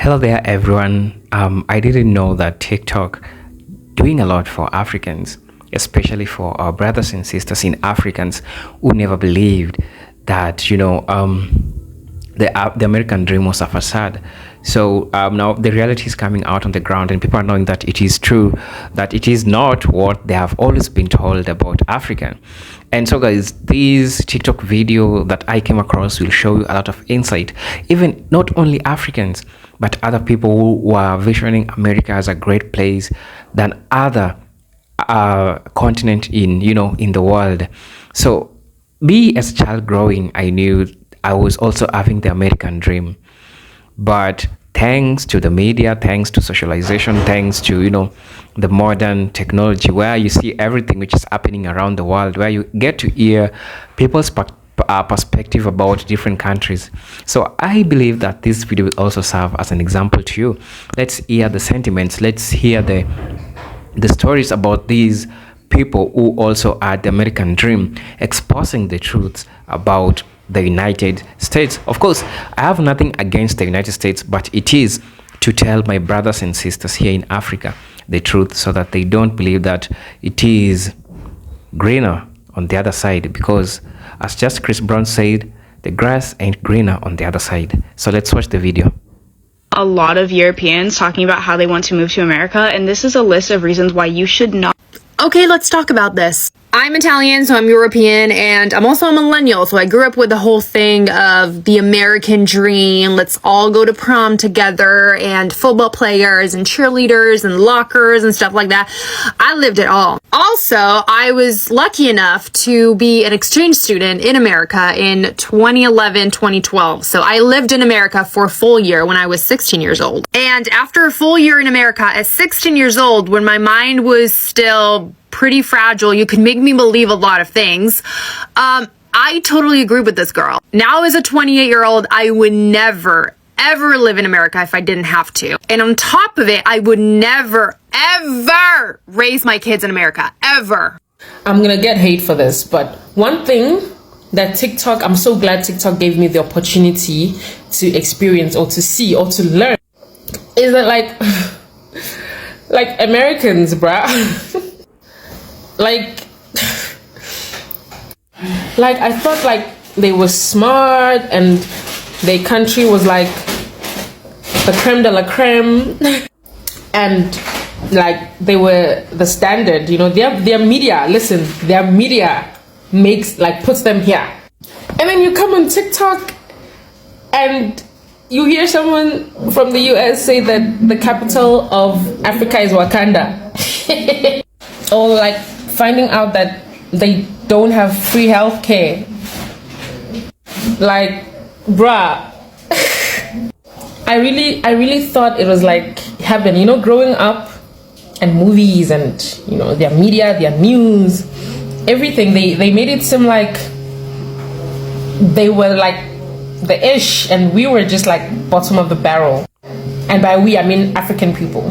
Hello there, everyone. I didn't know that TikTok doing a lot for Africans, especially for our brothers and sisters in Africans who never believed that the American dream was a facade. So now the reality is coming out on the ground, and people are knowing that it is true, that it is not what they have always been told about Africa. And so, guys, this TikTok video that I came across will show you a lot of insight, even not only Africans, but other people who are visioning America as a great place than other continent in the world. So, me as a child growing, I knew I was also having the American dream, but thanks to the media, thanks to socialization, thanks to the modern technology, where you see everything which is happening around the world, where you get to hear people's perspective about different countries. So I believe that this video will also serve as an example to you. Let's hear the sentiments, let's hear the stories about these people who also had the American dream, exposing the truths about the United States. Of course, I have nothing against the United States, but it is to tell my brothers and sisters here in Africa the truth, so that they don't believe that it is greener on the other side, because as just Chris Brown said, the grass ain't greener on the other side. So let's watch the video. A lot of Europeans talking about how they want to move to America, and this is a list of reasons why you should not. Okay, let's talk about this. I'm Italian, so I'm European, and I'm also a millennial, so I grew up with the whole thing of the American dream. Let's all go to prom together, and football players and cheerleaders and lockers and stuff like that. I lived it all. Also, I was lucky enough to be an exchange student in America in 2011, 2012. So I lived in America for a full year when I was 16 years old. And after a full year in America at 16 years old, when my mind was still pretty fragile, you could make me believe a lot of things. I totally agree with this girl. Now as a 28-year-old, I would never, ever live in America if I didn't have to. And on top of it, I would never, ever raise my kids in America, ever. I'm gonna get hate for this, but one thing that TikTok, I'm so glad TikTok gave me the opportunity to experience or to see or to learn, is that like Americans, bruh. Like I thought they were smart and their country was like the creme de la creme, and they were the standard. Their media, their media puts them here. And then you come on TikTok and you hear someone from the US say that the capital of Africa is Wakanda. Or finding out that they don't have free health care. Bruh. I really thought it was like heaven, growing up, and movies and their media, their news, everything, they made it seem like they were the ish, and we were just bottom of the barrel. And by we, I mean African people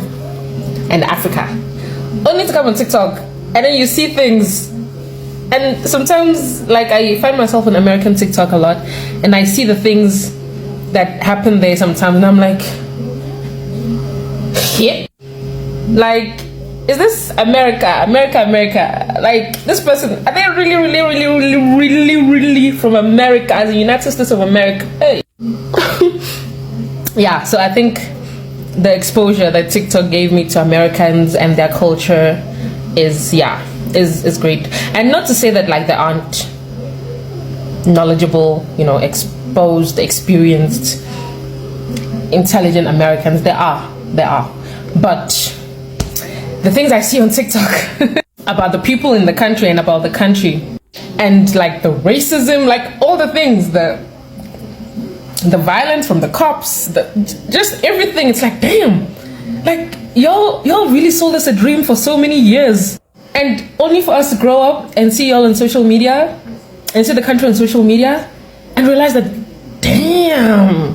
and Africa. Only to come on TikTok and then you see things, and sometimes I find myself on American TikTok a lot, and I see the things that happen there sometimes, and I'm like, yeah, is this America? This person, are they really from America, as the United States of America? Hey. Yeah, so I think the exposure that TikTok gave me to Americans and their culture is great. And not to say that they aren't knowledgeable, exposed, experienced, intelligent Americans. There are. But the things I see on TikTok about the people in the country and about the country, and the racism, all the things, the violence from the cops, just everything, it's damn, y'all really sold us a dream for so many years, and only for us to grow up and see y'all on social media and see the country on social media and realize that, damn,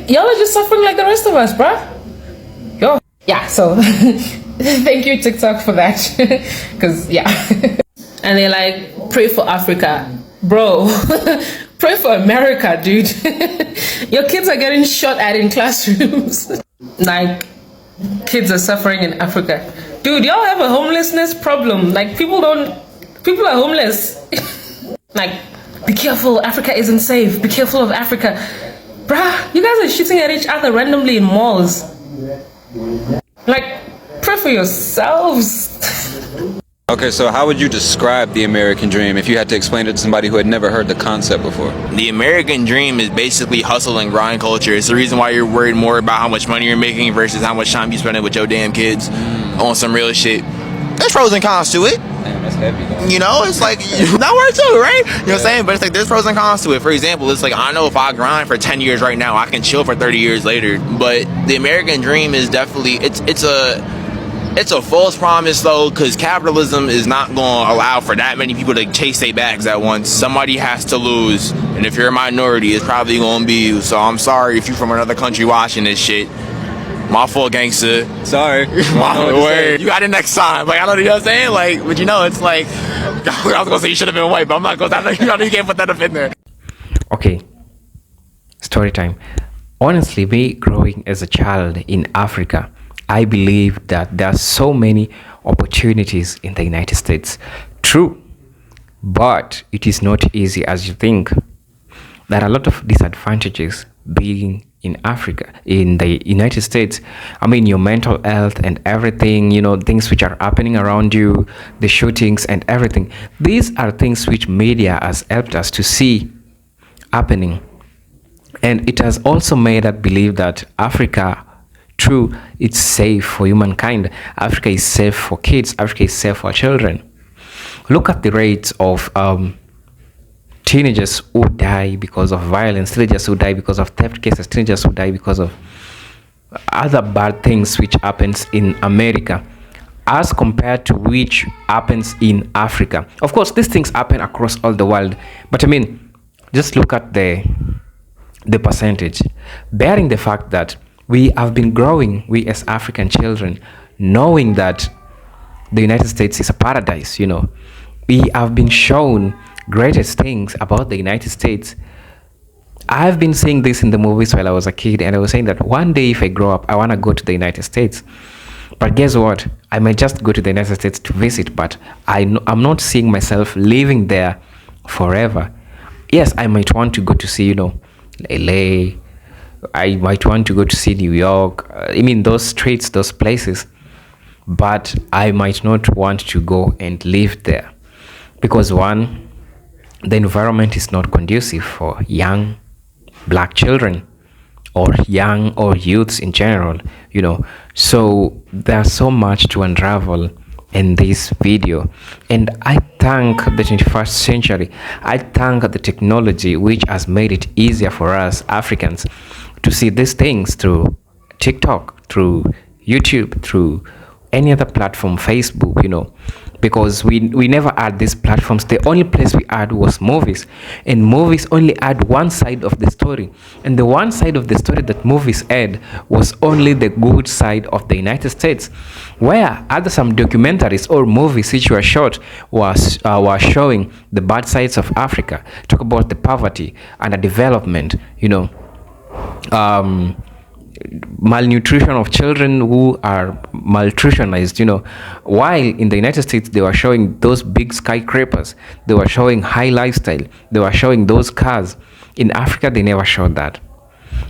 y'all are just suffering like the rest of us, bruh. Yo, yeah, so thank you TikTok for that, because yeah. And they're pray for Africa, bro. Pray for America, dude. Your kids are getting shot at in classrooms. Like, kids are suffering in Africa. Dude, y'all have a homelessness problem. Like, people are homeless. Like, be careful, Africa isn't safe. Be careful of Africa. Bruh, you guys are shooting at each other randomly in malls. Like, pray for yourselves. Okay, so how would you describe the American dream if you had to explain it to somebody who had never heard the concept before? The American dream is basically hustle and grind culture. It's the reason why you're worried more about how much money you're making versus how much time you spending with your damn kids on some real shit. There's pros and cons to it. Damn, that's heavy, though. You know, it's like, not worth too, right? You know what I'm saying? But it's like, there's pros and cons to it. For example, it's like, I know if I grind for 10 years right now, I can chill for 30 years later. But the American dream is definitely, it's a false promise, though, because capitalism is not going to allow for that many people to chase their bags at once. Somebody has to lose, and if you're a minority, it's probably going to be you. So I'm sorry if you're from another country watching this shit. My fault, gangster. Sorry. My word. You got it next time. Like, I don't know what I'm saying? Like, but you know, it's like, I was going to say you should have been white, but I'm not going to, you can't put that up in there. Okay, story time. Honestly, me growing as a child in Africa, I believe that there are so many opportunities in the United States. True, but it is not easy as you think. There are a lot of disadvantages being in Africa, in the United States. I mean, your mental health and everything, you know, things which are happening around you, the shootings and everything. These are things which media has helped us to see happening. And it has also made us believe that Africa, true, it's safe for humankind. Africa is safe for kids. Africa is safe for children. Look at the rates of teenagers who die because of violence, teenagers who die because of theft cases, teenagers who die because of other bad things which happens in America as compared to which happens in Africa. Of course, these things happen across all the world, but I mean, just look at the percentage, bearing the fact that we have been growing, we as African children, knowing that the United States is a paradise, you know. We have been shown greatest things about the United States. I've been seeing this in the movies while I was a kid, and I was saying that one day if I grow up, I want to go to the United States. But guess what? I might just go to the United States to visit, but I'm not seeing myself living there forever. Yes, I might want to go to see, you know, LA. I might want to go to see New York. I mean, those streets, those places. But I might not want to go and live there. Because one, the environment is not conducive for young black children or young or youths in general, you know. So there's so much to unravel in this video, and I thank the 21st century. I thank the technology which has made it easier for us Africans to see these things through TikTok, through YouTube, through any other platform, Facebook, you know, because we never had these platforms. The only place we had was movies, and movies only had one side of the story, and the one side of the story that movies had was only the good side of the United States, where other some documentaries or movies which were shot were showing the bad sides of Africa, talk about the poverty and the development, you know, malnutrition of children who are malnutritionized, you know, while in the United States they were showing those big skyscrapers, they were showing high lifestyle, they were showing those cars. In Africa they never showed that.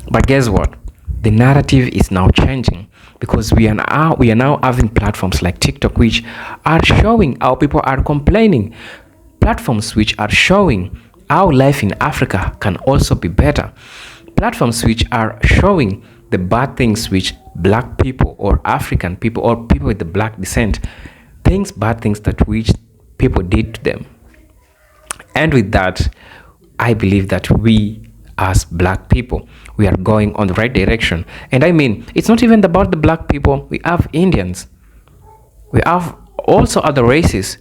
But guess what? The narrative is now changing, because we are now having platforms like TikTok which are showing how people are complaining, platforms which are showing how life in Africa can also be better, platforms which are showing the bad things which black people or African people or people with the black descent, bad things that which people did to them. And with that, I believe that we as black people, we are going on the right direction. And I mean, it's not even about the black people. We have Indians. We have also other races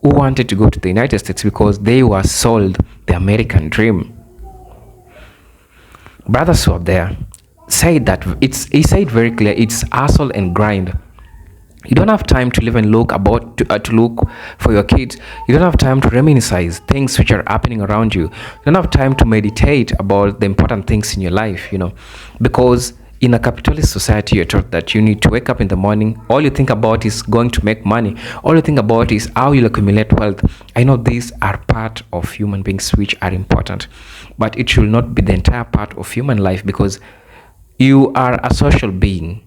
who wanted to go to the United States because they were sold the American dream. Brothers who are there said that he said very clear, it's hustle and grind. You don't have time to live and look about to look for your kids. You don't have time to reminisce things which are happening around you. You don't have time to meditate about the important things in your life, because in a capitalist society, you're taught that you need to wake up in the morning. All you think about is going to make money. All you think about is how you'll accumulate wealth. I know these are part of human beings which are important, but it should not be the entire part of human life, because you are a social being,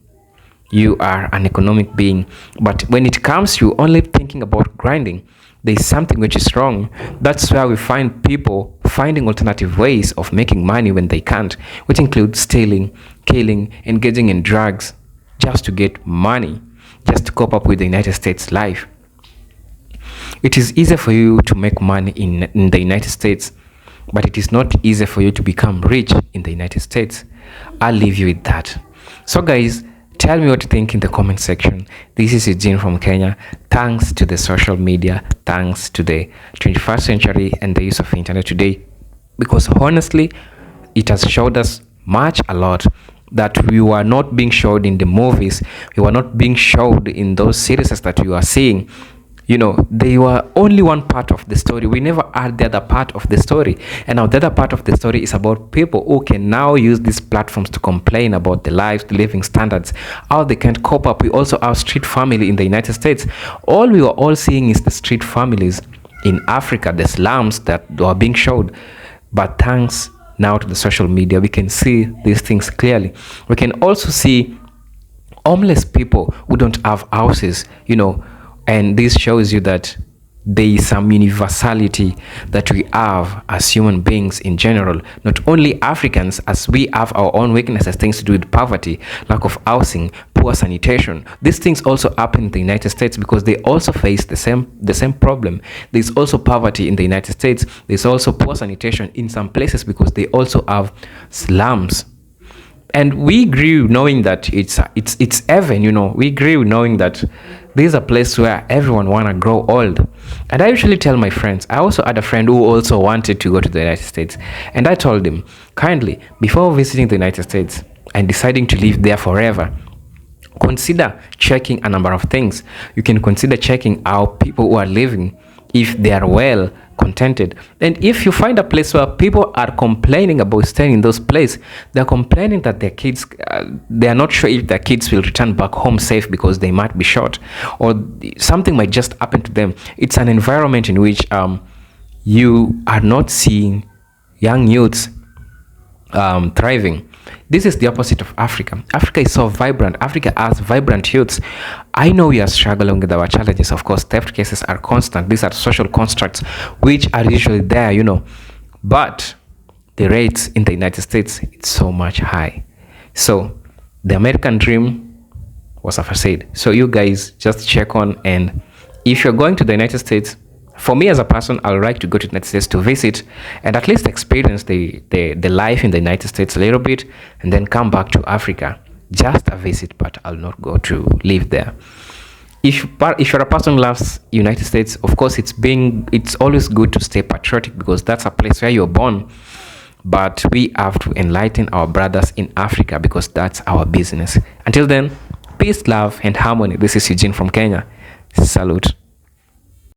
you are an economic being. But when it comes to only thinking about grinding, there is something which is wrong. That's where we find people finding alternative ways of making money when they can't, which include stealing, killing, engaging in drugs, just to get money, just to cope up with the United States life. It is easier for you to make money in the United States, but it is not easy for you to become rich in the United States. I'll leave you with that. So guys, tell me what you think in the comment section. This is Eugene from Kenya. Thanks to the social media, thanks to the 21st century and the use of internet today, because honestly, it has showed us a lot that we were not being showed in the movies. We were not being showed in those series that we were seeing. They were only one part of the story. We never had the other part of the story. And now the other part of the story is about people who can now use these platforms to complain about the lives, the living standards, how they can't cope up. We also have street family in the United States. All we were all seeing is the street families in Africa, the slums that were being showed. But thanks now to the social media, we can see these things clearly. We can also see homeless people who don't have houses, and this shows you that there is some universality that we have as human beings in general, not only Africans, as we have our own weaknesses, things to do with poverty, lack of housing, poor sanitation. These things also happen in the United States because they also face the same problem. There's also poverty in the United States. There's also poor sanitation in some places because they also have slums. And we grew knowing that it's heaven. We grew knowing that this is a place where everyone wanna grow old. And I usually tell my friends, I also had a friend who also wanted to go to the United States, and I told him, kindly, before visiting the United States and deciding to live there forever, consider checking a number of things. You can consider checking how people who are living, if they are well contented. And if you find a place where people are complaining about staying in those places, they're complaining that their kids, they are not sure if their kids will return back home safe because they might be shot or something might just happen to them. It's an environment in which you are not seeing young youths thriving. This is the opposite of Africa. Africa is so vibrant. Africa has vibrant youths. I know we are struggling with our challenges. Of course, theft cases are constant. These are social constructs which are usually there, But the rates in the United States, it's so much high. So the American dream was a facade. So you guys just check on, and if you're going to the United States, for me as a person, I would like to go to the United States to visit and at least experience the life in the United States a little bit, and then come back to Africa. Just a visit, but I'll not go to live there. If you're a person who loves United States, of course, it's always good to stay patriotic because that's a place where you're born. But we have to enlighten our brothers in Africa because that's our business. Until then, peace, love, and harmony. This is Eugene from Kenya. Salute.